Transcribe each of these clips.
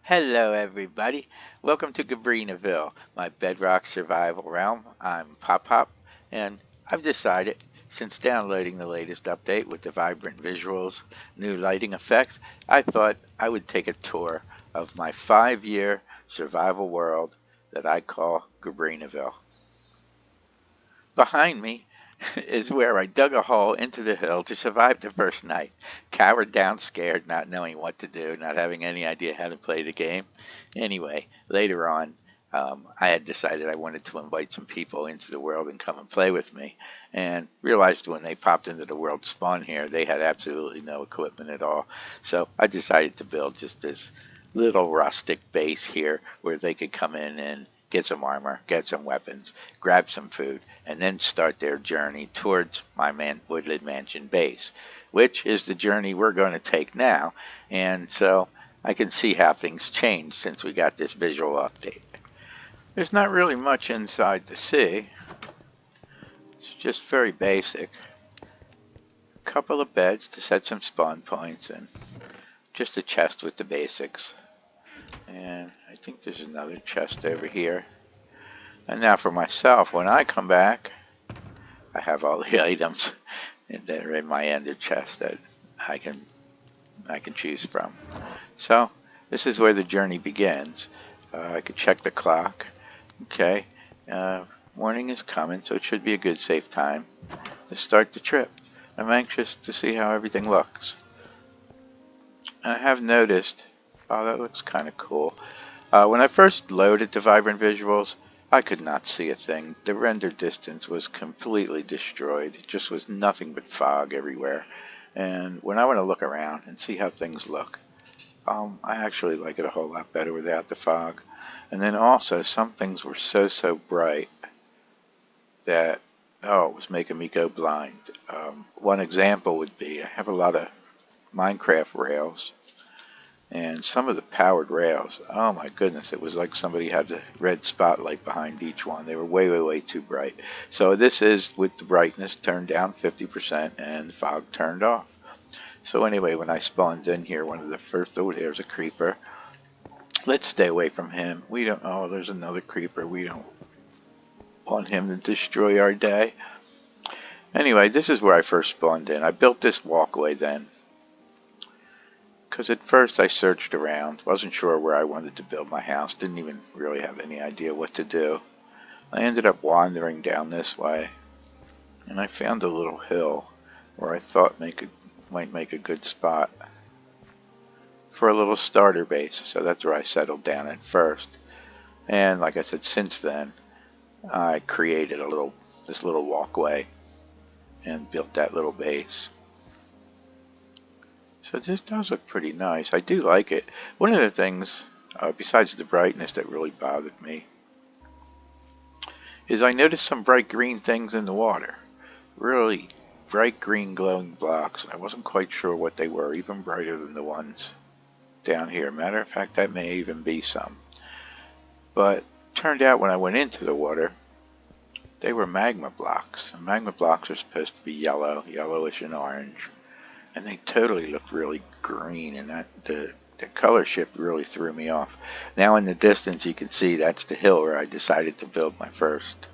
Hello, everybody. Welcome to Gabrinaville, my bedrock survival realm. I'm Pop Pop, and I've decided, since downloading the latest update with the vibrant visuals, new lighting effects, I thought I would take a tour of my 5-year survival world that I call Gabrinaville. Behind me is where I dug a hole into the hill to survive the first night. Cowered down, scared, not knowing what to do, not having any idea how to play the game. Anyway, later on, I had decided I wanted to invite some people into the world and come and play with me, and realized when they popped into the world spawn here, they had absolutely no equipment at all. So I decided to build just this little rustic base here where they could come in and get some armor, get some weapons, grab some food, and then start their journey towards my Woodland Mansion base, which is the journey we're going to take now. And so I can see how things changed since we got this visual update. There's not really much inside to see. It's just very basic. A couple of beds to set some spawn points and just a chest with the basics. And I think there's another chest over here. And now for myself, when I come back, I have all the items that are in my ender chest that I can choose from. So this is where the journey begins. I could check the clock. Okay, morning is coming, so it should be a good safe time to start the trip. I'm anxious to see how everything looks. I have noticed, oh, that looks kind of cool. When I first loaded the Vibrant Visuals, I could not see a thing. The render distance was completely destroyed. It just was nothing but fog everywhere. And when I want to look around and see how things look, I actually like it a whole lot better without the fog. And then also, some things were so bright that, it was making me go blind. One example would be, I have a lot of Minecraft rails, and some of the powered rails, oh my goodness, it was like somebody had a red spotlight behind each one. They were way too bright. So this is with the brightness turned down 50% and fog turned off. So anyway, when I spawned in here, one of the first, oh, there's a creeper. Let's stay away from him. We don't, oh, there's another creeper. We don't want him to destroy our day. Anyway, this is where I first spawned in. I built this walkway then, because at first I searched around, wasn't sure where I wanted to build my house, didn't even really have any idea what to do. I ended up wandering down this way, and I found a little hill where I thought might make a good spot for a little starter base, so that's where I settled down at first. And like I said, since then, I created this little walkway and built that little base. So this does look pretty nice. I do like it. One of the things, besides the brightness, that really bothered me is I noticed some bright green things in the water. Really bright green glowing blocks, and I wasn't quite sure what they were, even brighter than the ones down here. Matter of fact, that may even be some. But turned out when I went into the water, they were magma blocks. And magma blocks are supposed to be yellowish and orange. And they totally looked really green, and the color shift really threw me off. Now in the distance you can see that's the hill where I decided to build my first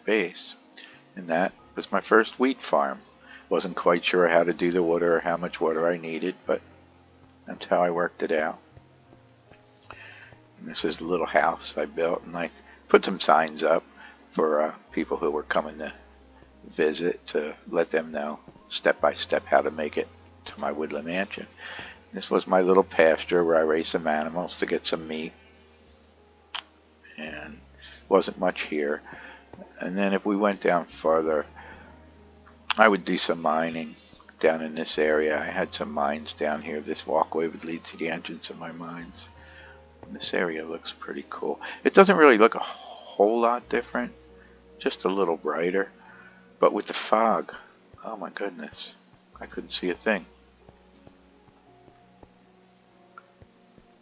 base. And that was my first wheat farm. Wasn't quite sure how to do the water or how much water I needed, but that's how I worked it out. And this is the little house I built, and I put some signs up for people who were coming to visit to let them know step by step how to make it to my woodland mansion. This was my little pasture where I raised some animals to get some meat, and wasn't much here. And then if we went down farther, I would do some mining down in this area. I had some mines down here. This walkway would lead to the entrance of my mines. And this area looks pretty cool. It doesn't really look a whole lot different, just a little brighter. But with the fog, oh my goodness, I couldn't see a thing.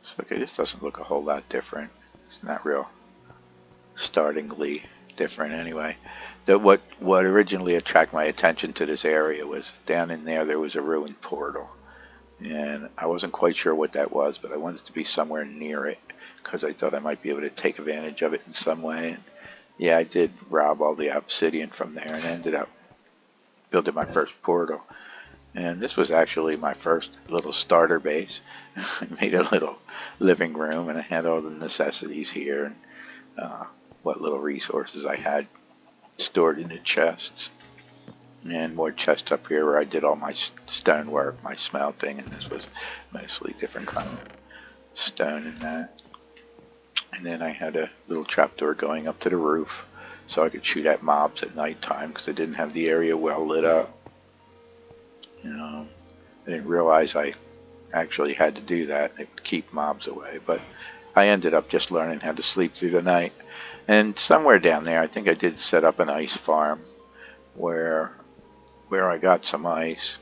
So, okay, this doesn't look a whole lot different. It's not real startlingly different anyway. What originally attracted my attention to this area was down in there was a ruined portal. and I wasn't quite sure what that was, but I wanted to be somewhere near it because I thought I might be able to take advantage of it in some way. And yeah, I did rob all the obsidian from there and ended up building my first portal. And this was actually my first little starter base. I made a little living room, and I had all the necessities here and what little resources I had stored in the chests. And more chests up here where I did all my stonework, my smelting, and this was mostly different kind of stone and that. And then I had a little trapdoor going up to the roof so I could shoot at mobs at nighttime because I didn't have the area well lit up. I didn't realize I actually had to do that. It would keep mobs away, but I ended up just learning how to sleep through the night. And somewhere down there, I think I did set up an ice farm where I got some ice,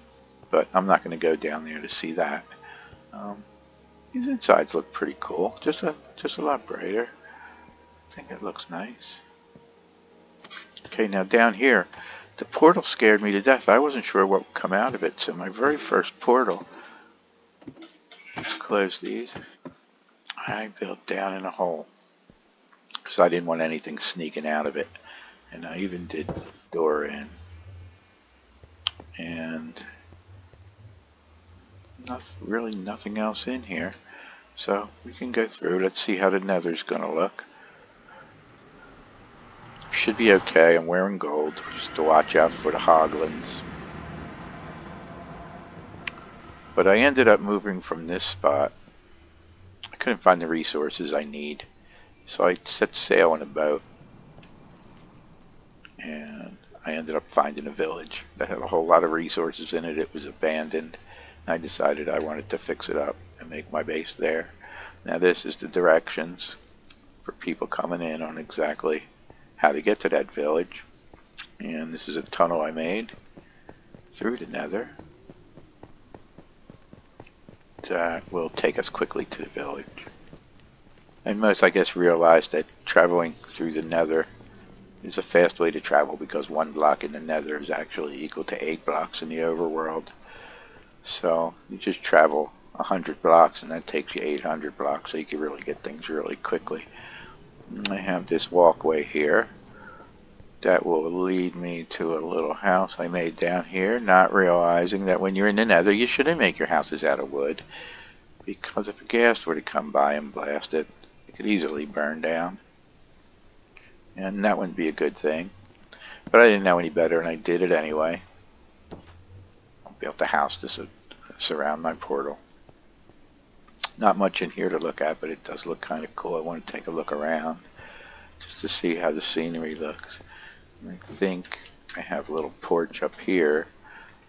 but I'm not going to go down there to see that. These insides look pretty cool, just a lot brighter. I think it looks nice. Okay, now down here, the portal scared me to death. I wasn't sure what would come out of it, so my very first portal, let's close these, I built down in a hole because I didn't want anything sneaking out of it. And I even did door in. And really nothing else in here. So we can go through. Let's see how the nether's going to look. Should be okay. I'm wearing gold just to watch out for the hoglins. But I ended up moving from this spot. I couldn't find the resources I need. So I set sail on a boat. And I ended up finding a village that had a whole lot of resources in it. It was abandoned. I decided I wanted to fix it up and make my base there. Now this is the directions for people coming in on exactly how to get to that village. And this is a tunnel I made through the nether that will take us quickly to the village. And most, I guess, realized that traveling through the nether is a fast way to travel because 1 block in the nether is actually equal to 8 blocks in the overworld. So you just travel 100 blocks and that takes you 800 blocks, so you can really get things really quickly. And I have this walkway here that will lead me to a little house I made down here, not realizing that when you're in the nether you shouldn't make your houses out of wood, because if a ghast were to come by and blast it, it could easily burn down. And that wouldn't be a good thing. But I didn't know any better and I did it anyway. I built a house to surround my portal. Not much in here to look at, but it does look kind of cool. I want to take a look around just to see how the scenery looks. I think I have a little porch up here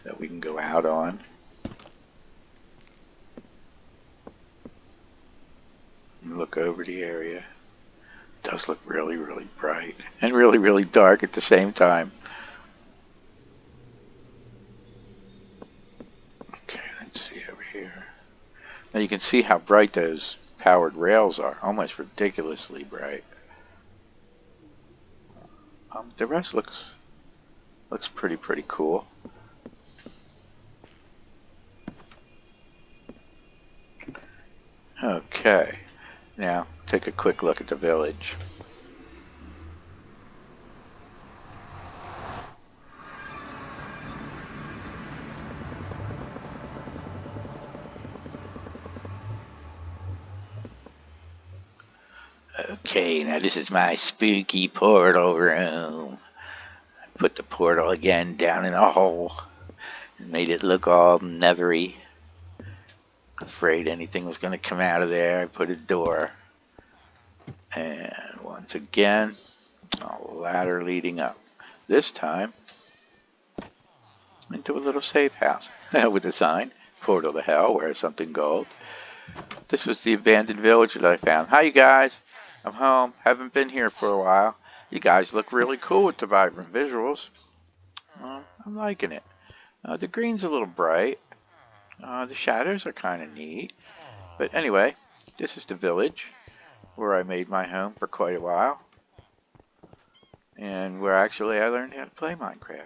that we can go out on. And look over the area. It does look really, really bright and really, really dark at the same time. Okay, let's see over here. Now you can see how bright those powered rails are, almost ridiculously bright. The rest looks pretty cool. Okay, now take a quick look at the village. Okay, now this is my spooky portal room. I put the portal again down in a hole and made it look all nethery. Afraid anything was going to come out of there. I put a door. And once again, a ladder leading up. This time, into a little safe house with a sign, Portal to Hell, wear something gold. This was the abandoned village that I found. Hi, you guys. I'm home. Haven't been here for a while. You guys look really cool with the vibrant visuals. I'm liking it. The green's a little bright. The shadows are kind of neat. But anyway, this is the village where I made my home for quite a while. And where actually I learned how to play Minecraft.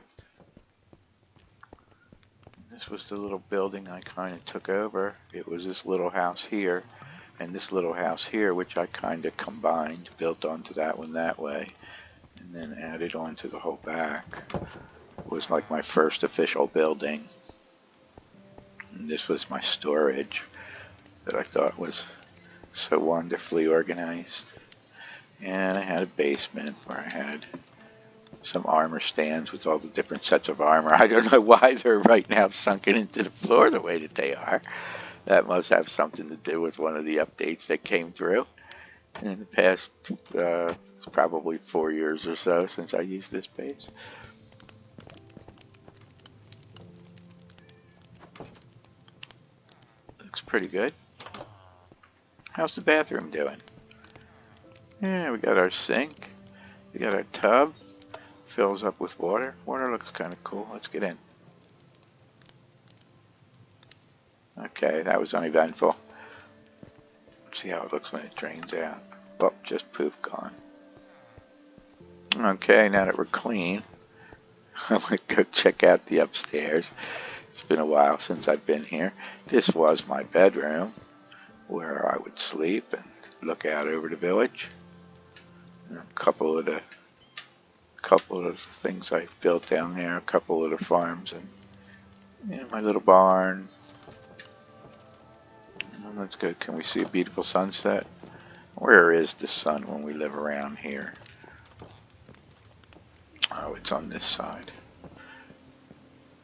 This was the little building I kind of took over. It was this little house here and this little house here, which I kind of combined, built onto that one that way, and then added onto the whole back. It was like my first official building. And this was my storage that I thought was so wonderfully organized. And I had a basement where I had some armor stands with all the different sets of armor. I don't know why they're right now sunken into the floor the way that they are. That must have something to do with one of the updates that came through in the past probably 4 years or so since I used this base. Looks pretty good. How's the bathroom doing? Yeah, we got our sink. We got our tub. Fills up with water. Water looks kind of cool. Let's get in. Okay, that was uneventful. Let's see how it looks when it drains out. Oh, just poof, gone. Okay, now that we're clean, I'm going to go check out the upstairs. It's been a while since I've been here. This was my bedroom where I would sleep and look out over the village. And a couple of the things I built down there, a couple of the farms, and my little barn. And that's good. Can we see a beautiful sunset? Where is the sun when we live around here? Oh, it's on this side.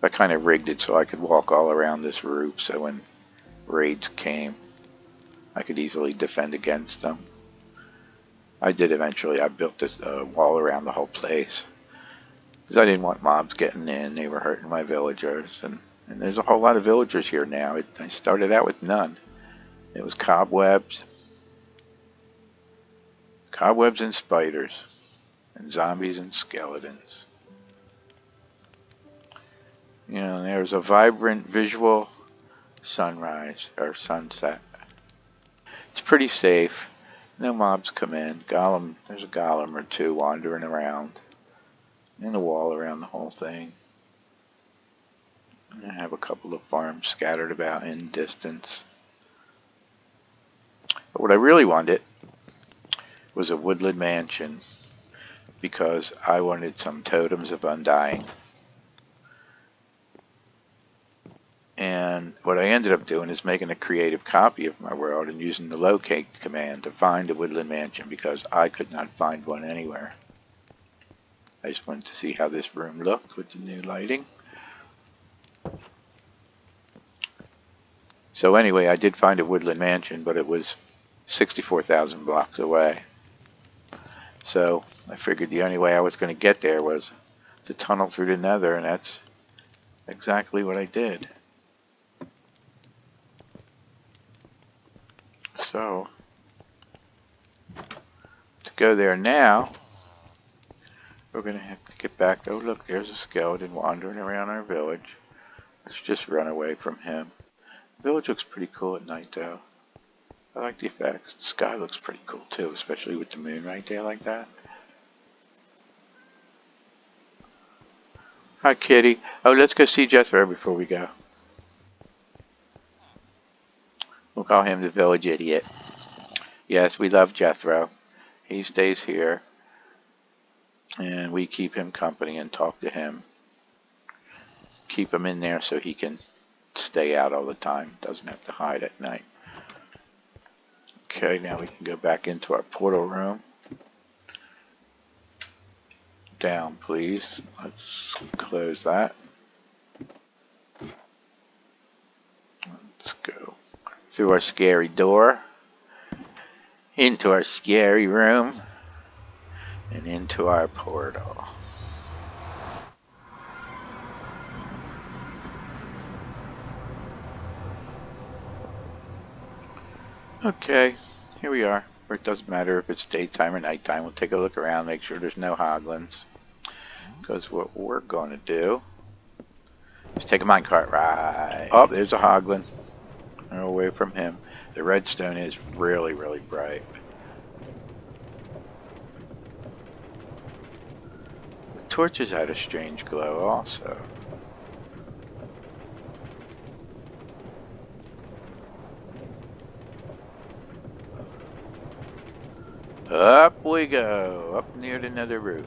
I kind of rigged it so I could walk all around this roof, so when raids came, I could easily defend against them. I did eventually. I built this wall around the whole place because I didn't want mobs getting in. They were hurting my villagers, and there's a whole lot of villagers here now. I started out with none. It was cobwebs and spiders, and zombies and skeletons. You know, there's a vibrant visual sunrise or sunset. It's pretty safe. No mobs come in. There's a golem or two wandering around. And a wall around the whole thing. And I have a couple of farms scattered about in distance. But what I really wanted was a woodland mansion because I wanted some totems of undying. And what I ended up doing is making a creative copy of my world and using the locate command to find a woodland mansion because I could not find one anywhere. I just wanted to see how this room looked with the new lighting. So anyway, I did find a woodland mansion, but it was 64,000 blocks away. So I figured the only way I was going to get there was to tunnel through the nether, and that's exactly what I did. So, to go there now, we're going to have to get back. Oh, look, there's a skeleton wandering around our village. Let's just run away from him. The village looks pretty cool at night, though. I like the effects. The sky looks pretty cool, too, especially with the moon right there like that. Hi, kitty. Oh, let's go see Jethro before we go. We'll call him the village idiot. Yes, we love Jethro. He stays here. And we keep him company and talk to him. Keep him in there so he can stay out all the time. Doesn't have to hide at night. Okay, now we can go back into our portal room. Down, please. Let's close that. Let's go through our scary door, into our scary room, and into our portal. Okay, here we are. Where it doesn't matter if it's daytime or nighttime. We'll take a look around, make sure there's no hoglins. Because what we're going to do is take a minecart ride. Oh, there's a hoglin. Away from him. The redstone is really, really bright. The torches had a strange glow also. Up we go, up near another roof.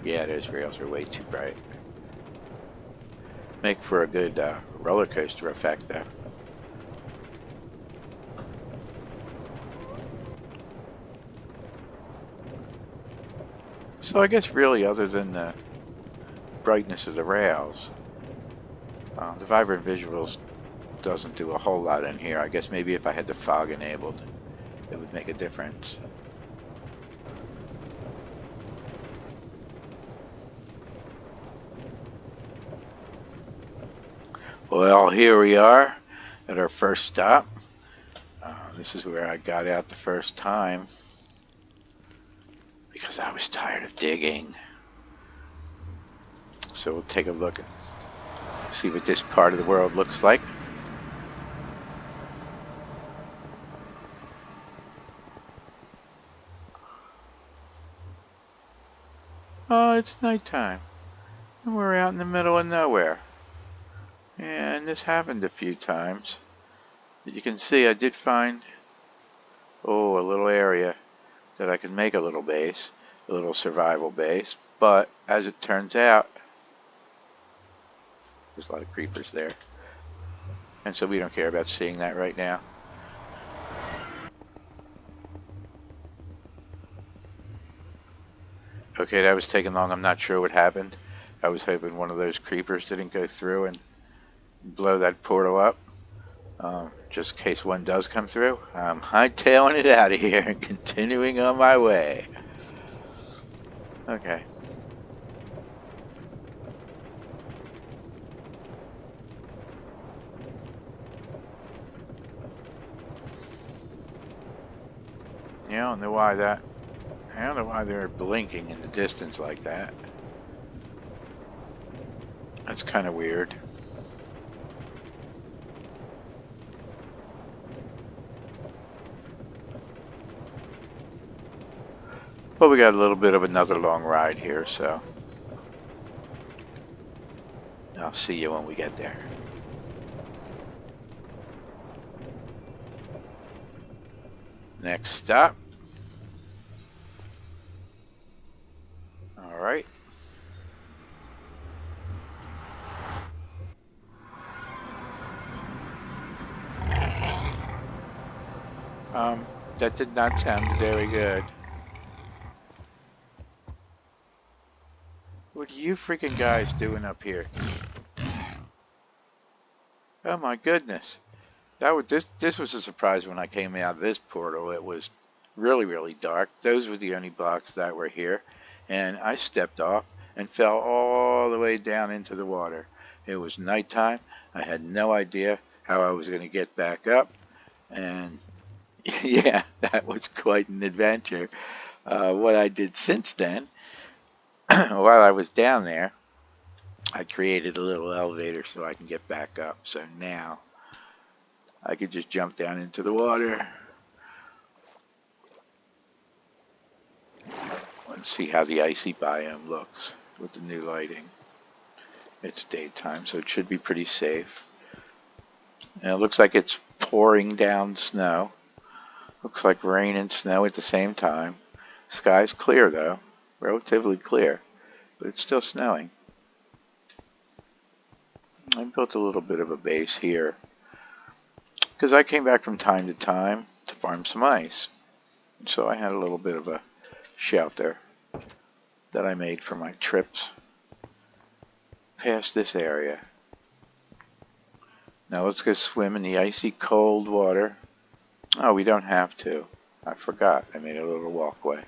Yeah, those rails are way too bright. Make for a good roller coaster effect though. So I guess really other than the brightness of the rails, the Vibrant Visuals doesn't do a whole lot in here. I guess maybe if I had the fog enabled, it would make a difference. Well, here we are at our first stop. This is where I got out the first time because I was tired of digging. So we'll take a look and see what this part of the world looks like. Oh, it's nighttime. And we're out in the middle of nowhere. And this happened a few times. But you can see I did find, a little area that I could make a little base, a little survival base. But as it turns out, there's a lot of creepers there. And so we don't care about seeing that right now. Okay, that was taking long. I'm not sure what happened. I was hoping one of those creepers didn't go through and blow that portal up. Just in case one does come through. I'm hightailing it out of here and continuing on my way. Okay. Yeah, I don't know why that. I don't know why they're blinking in the distance like that. That's kind of weird. But we got a little bit of another long ride here, so I'll see you when we get there. Next stop. All right. That did not sound very good. What are you freaking guys doing up here? Oh my goodness. This was a surprise when I came out of this portal. It was really dark. Those were the only blocks that were here, and I stepped off and fell all the way down into the water. It was nighttime. I had no idea how I was going to get back up, and yeah, that was quite an adventure. What I did since then, while I was down there, I created a little elevator so I can get back up. So now I could just jump down into the water. Let's see how the icy biome looks with the new lighting. It's daytime, so it should be pretty safe. And it looks like it's pouring down snow. Looks like rain and snow at the same time. Sky's clear though, relatively clear, but it's still snowing. I built a little bit of a base here because I came back from time to time to farm some ice. So I had a little bit of a shelter that I made for my trips past this area. Now let's go swim in the icy cold water. Oh, we don't have to. I forgot. I made a little walkway.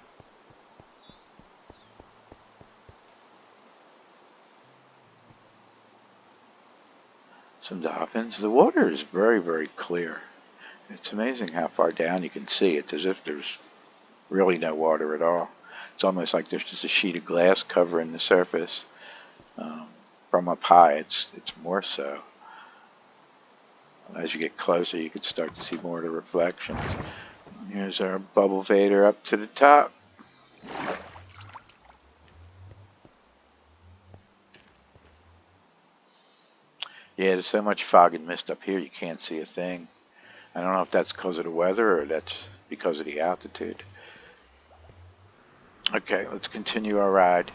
Some dolphins. The water is very clear. It's amazing how far down you can see. It's as if there's really no water at all. It's almost like there's just a sheet of glass covering the surface. From up high, it's more so. As you get closer, you can start to see more of the reflections. Here's our bubble Vader up to the top. Yeah, there's so much fog and mist up here you can't see a thing. I don't know if that's because of the weather or that's because of the altitude. Okay, let's continue our ride.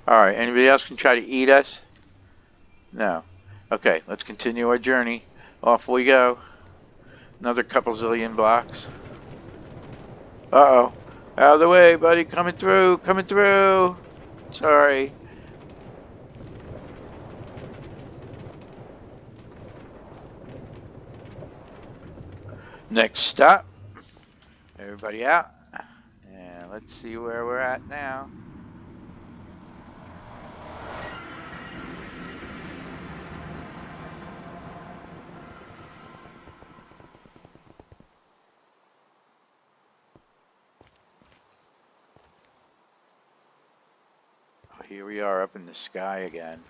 Alright, anybody else can try to eat us? No. Okay, let's continue our journey. Off we go. Another couple zillion blocks. Uh-oh. Out of the way, buddy. Coming through. Coming through. Sorry. Next stop. Everybody out. And let's see where we're at now. Here we are up in the sky again.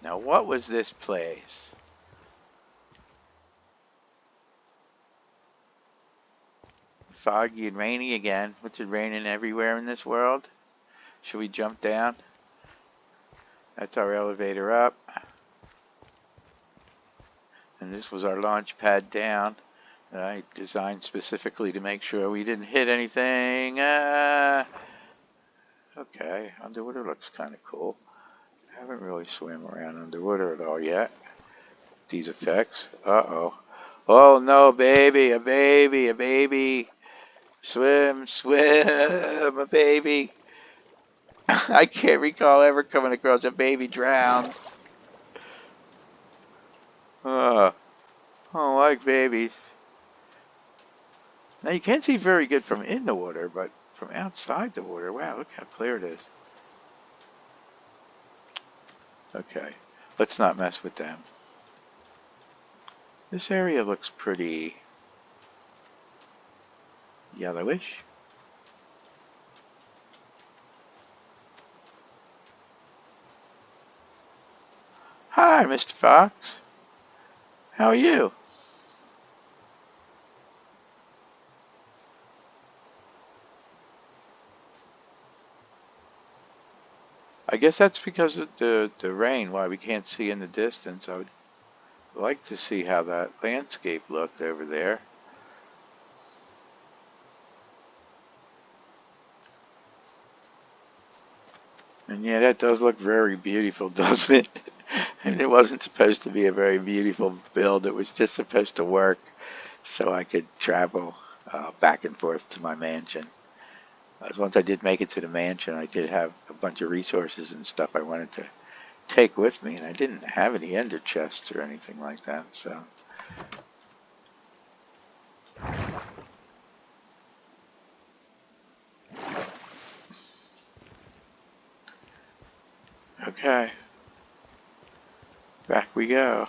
Now, what was this place? Foggy and rainy again. What's it raining everywhere in this world? Should we jump down? That's our elevator up. And this was our launch pad down. I designed specifically to make sure we didn't hit anything. Okay, underwater looks kind of cool. I haven't really swam around underwater at all yet. These effects. Uh-oh. Oh no, baby, a baby, a baby. Swim, swim, a baby. I can't recall ever coming across a baby drowned. I don't like babies. Now you can't see very good from in the water, but from outside the water, wow, look how clear it is. Okay, let's not mess with them. This area looks pretty yellowish. Hi, Mr. Fox. How are you? I guess that's because of the rain, why we can't see in the distance. I would like to see how that landscape looked over there. And yeah, that does look very beautiful, doesn't it? And it wasn't supposed to be a very beautiful build. It was just supposed to work so I could travel back and forth to my mansion. Once I did make it to the mansion, I did have a bunch of resources and stuff I wanted to take with me, and I didn't have any ender chests or anything like that, so. Okay. Back we go.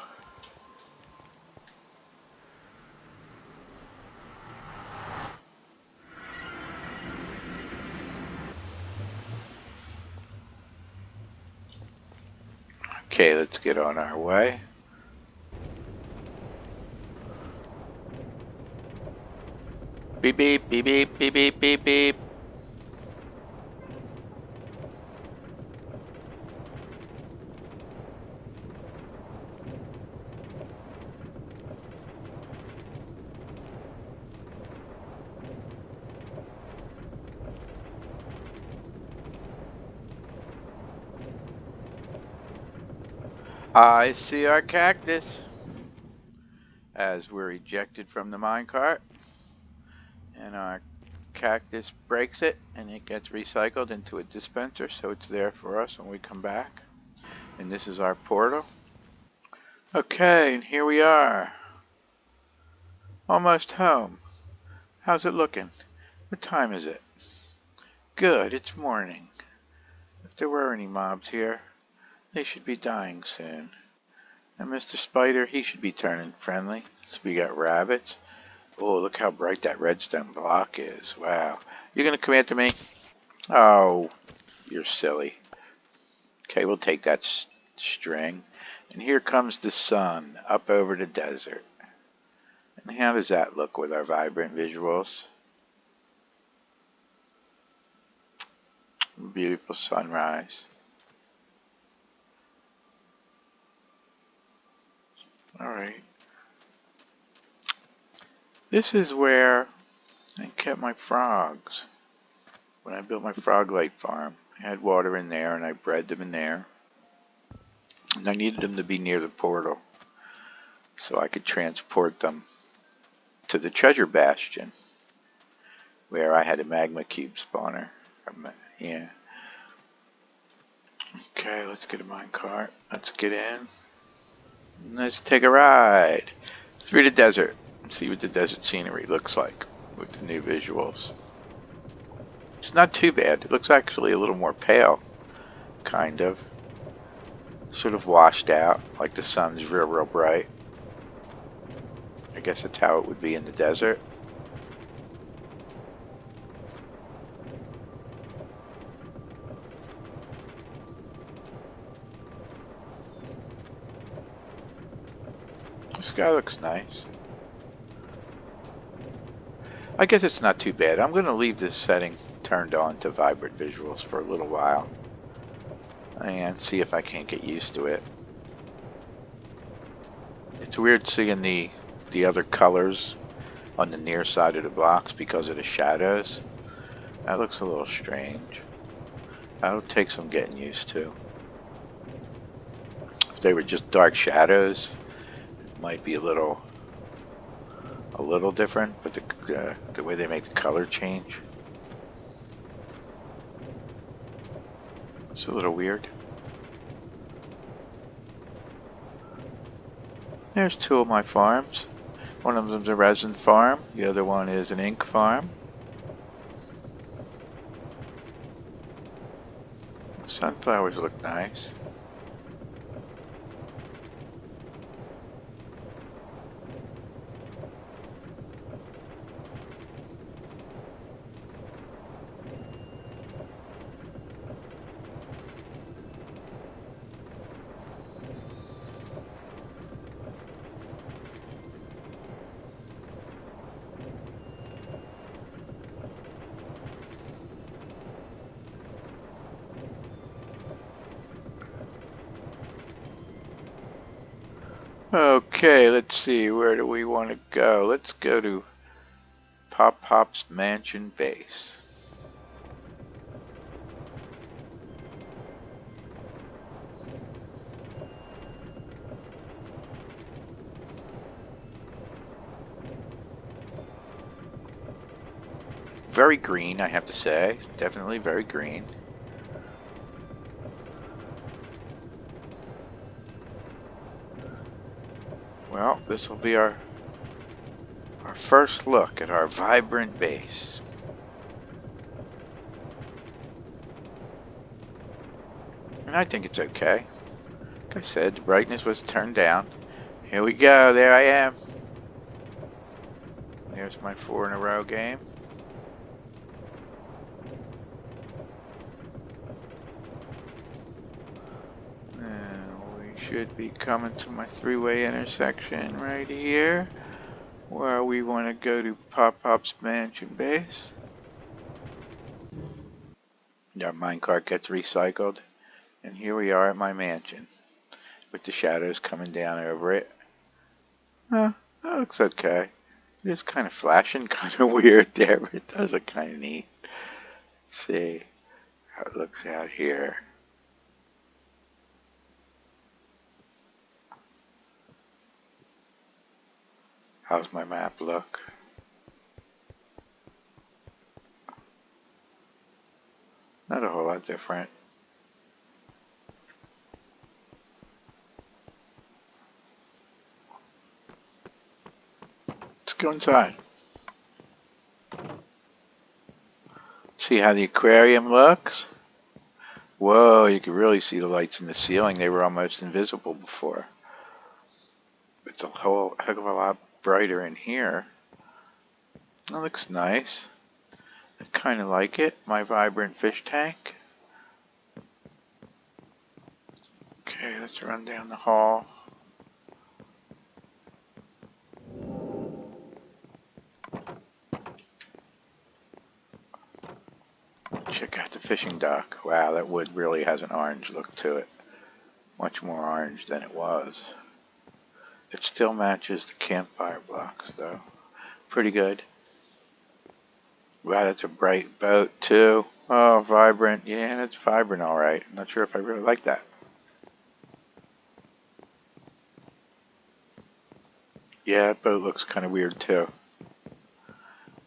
Okay, let's get on our way. Beep beep, beep beep, beep beep, beep beep. I see our cactus as we're ejected from the minecart, and our cactus breaks it and it gets recycled into a dispenser, so it's there for us when we come back. And this is our portal. Okay, and here we are. Almost home. How's it looking? What time is it? Good, it's morning. If there were any mobs here, they should be dying soon. And Mr. Spider, he should be turning friendly. So we got rabbits. Oh, look how bright that redstone block is. Wow. You gonna come after me? Oh, you're silly. Okay, we'll take that string. And here comes the sun up over the desert. And how does that look with our vibrant visuals? Beautiful sunrise. Alright. This is where I kept my frogs. When I built my frog light farm, I had water in there and I bred them in there. And I needed them to be near the portal so I could transport them to the treasure bastion where I had a magma cube spawner. Yeah. Okay, let's get a minecart. Let's get in. Let's take a ride through the desert and see what the desert scenery looks like with the new visuals. It's not too bad. It looks actually a little more pale, kind of. Sort of washed out, like the sun's real bright. I guess that's how it would be in the desert. The sky looks nice. I guess it's not too bad. I'm going to leave this setting turned on to vibrant visuals for a little while and see if I can't get used to it. It's weird seeing the other colors on the near side of the blocks because of the shadows. That looks a little strange. That'll take some getting used to. If they were just dark shadows, it might be a little different, but the way they make the color change, it's a little weird. There's two of my farms. One of them's a resin farm, the other one is an ink farm. The sunflowers look nice. Okay, let's see, where do we want to go? Let's go to Pop Pop's Mansion Base. Very green, I have to say. Definitely very green. Well, this will be our first look at our vibrant base. And I think it's okay. Like I said, the brightness was turned down. Here we go, there I am. There's my 4 in a row game. We should be coming to my 3-way intersection right here, where we want to go to Pop Pop's Mansion Base. Our minecart gets recycled, and here we are at my mansion, with the shadows coming down over it. That looks okay. It is kind of flashing, kind of weird there, but it does look kind of neat. Let's see how it looks out here. How's my map look? Not a whole lot different. Let's go inside. See how the aquarium looks? Whoa, you can really see the lights in the ceiling. They were almost invisible before. It's a whole heck of a lot brighter in here. That looks nice. I kind of like it. My vibrant fish tank. Okay, let's run down the hall. Check out the fishing dock. Wow, that wood really has an orange look to it. Much more orange than it was. It still matches the campfire blocks though. Pretty good. Wow, that's a bright boat too. Oh, vibrant. Yeah, that's vibrant alright. I'm not sure if I really like that. Yeah, that boat looks kind of weird too.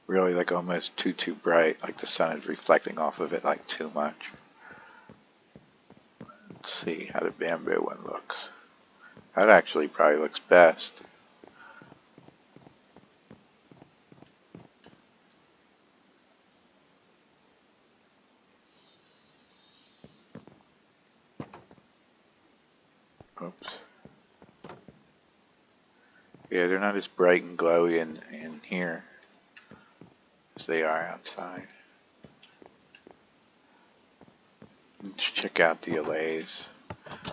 Really like almost too bright. Like the sun is reflecting off of it like too much. Let's see how the bamboo one looks. That actually probably looks best. Oops. Yeah, they're not as bright and glowy in here as they are outside. Let's check out the allays.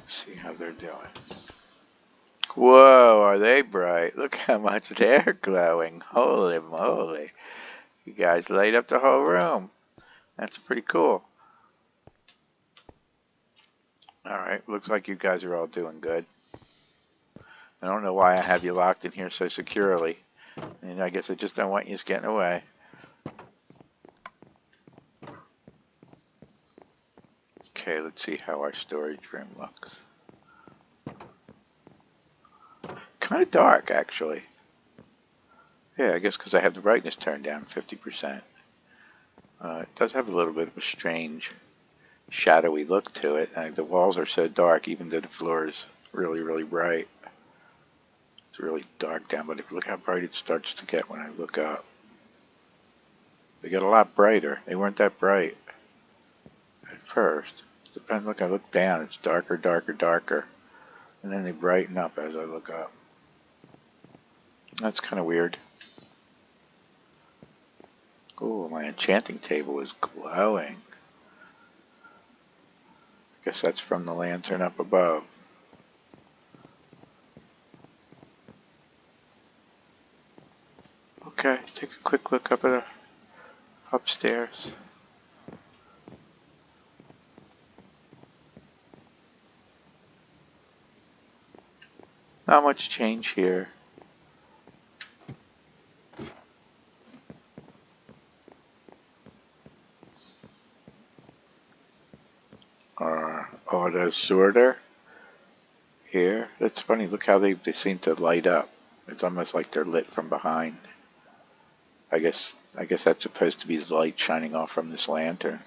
See how they're doing. Whoa, are they bright? Look how much they're glowing. Holy moly. You guys light up the whole room. That's pretty cool. Alright, looks like you guys are all doing good. I don't know why I have you locked in here so securely. And I guess I just don't want you getting away. Okay, let's see how our storage room looks. Kind of dark, actually. Yeah, I guess because I have the brightness turned down 50%. It does have a little bit of a strange, shadowy look to it. The walls are so dark, even though the floor is really bright. It's really dark down, but if you look how bright it starts to get when I look up. They get a lot brighter. They weren't that bright at first. Depends. Look, I look down, it's darker, and then they brighten up as I look up. That's kind of weird. Oh, my enchanting table is glowing. I guess that's from the lantern up above. Okay, take a quick look up at upstairs. Not much change here. Our auto sorter here. That's funny. Look how they seem to light up. It's almost like they're lit from behind. I guess that's supposed to be the light shining off from this lantern.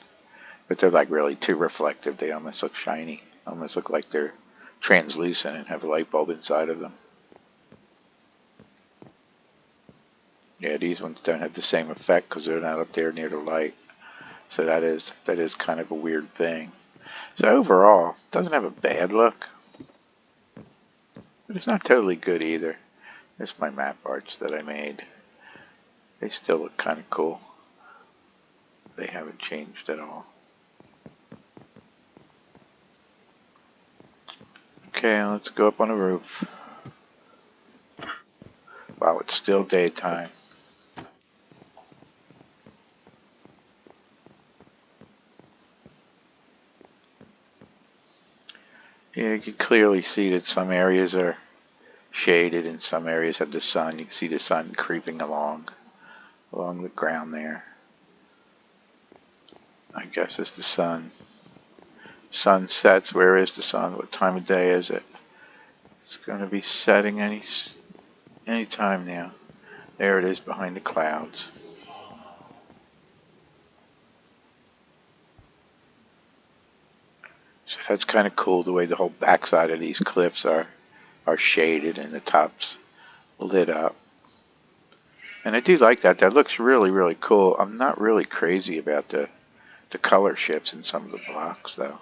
But they're like really too reflective. They almost look shiny. Almost look like they're translucent and have a light bulb inside of them. Yeah, these ones don't have the same effect because they're not up there near the light. So that is kind of a weird thing. So overall, it doesn't have a bad look, but it's not totally good either. There's my map arts that I made. They still look kind of cool. They haven't changed at all. Okay, let's go up on the roof. Wow, it's still daytime. Yeah, you can clearly see that some areas are shaded and some areas have the sun. You can see the sun creeping along the ground there. I guess it's the sun. Sun sets. Where is the sun? What time of day is it? It's going to be setting any time now. There it is behind the clouds. So that's kind of cool the way the whole backside of these cliffs are shaded and the tops lit up. And I do like that. That looks really cool. I'm not really crazy about the color shifts in some of the blocks though.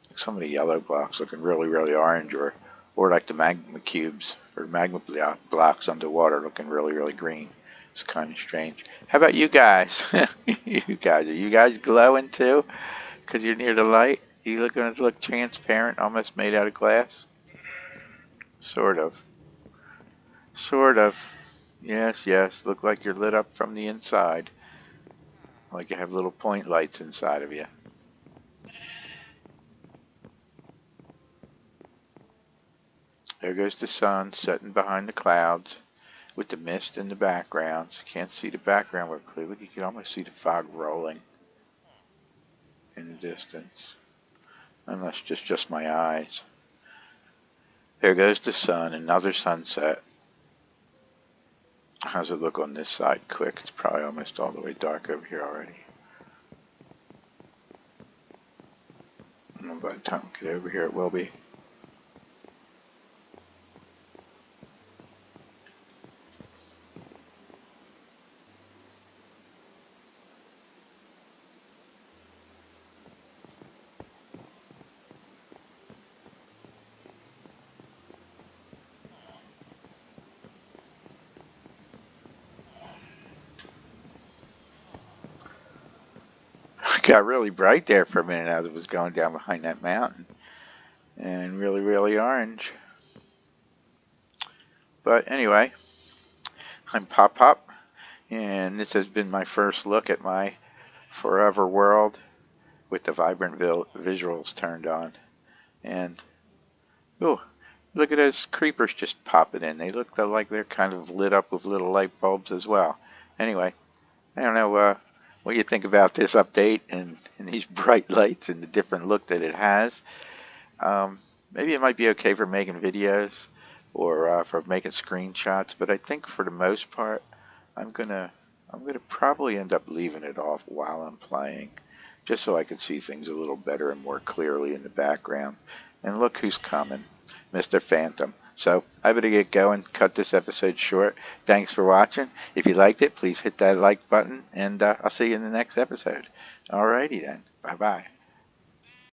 Like some of the yellow blocks looking really orange, or like the magma cubes or magma blocks underwater looking really green. It's kind of strange. How about you guys? Are you guys glowing too? Because you're near the light? You looking to look transparent, almost made out of glass? Sort of. Sort of. Yes, yes. Look like you're lit up from the inside. Like you have little point lights inside of you. There goes the sun setting behind the clouds with the mist in the background. You can't see the background real clearly. You can almost see the fog rolling in the distance. Unless just my eyes. There goes the sun, another sunset. How's it look on this side? Quick, it's probably almost all the way dark over here already. And by the time we get over here, it will be. It got really bright there for a minute as it was going down behind that mountain. And really, really orange. But anyway, I'm Pop Pop, and this has been my first look at my forever world with the vibrant visuals turned on. And, ooh, look at those creepers just popping in. They look like they're kind of lit up with little light bulbs as well. Anyway, I don't know what you think about this update and these bright lights and the different look that it has. Maybe it might be okay for making videos or for making screenshots, but I think for the most part, I'm gonna probably end up leaving it off while I'm playing, just so I can see things a little better and more clearly in the background. And look who's coming, Mr. Phantom. So I better get going, cut this episode short. Thanks for watching. If you liked it, please hit that like button, and I'll see you in the next episode. Alrighty then. Bye-bye.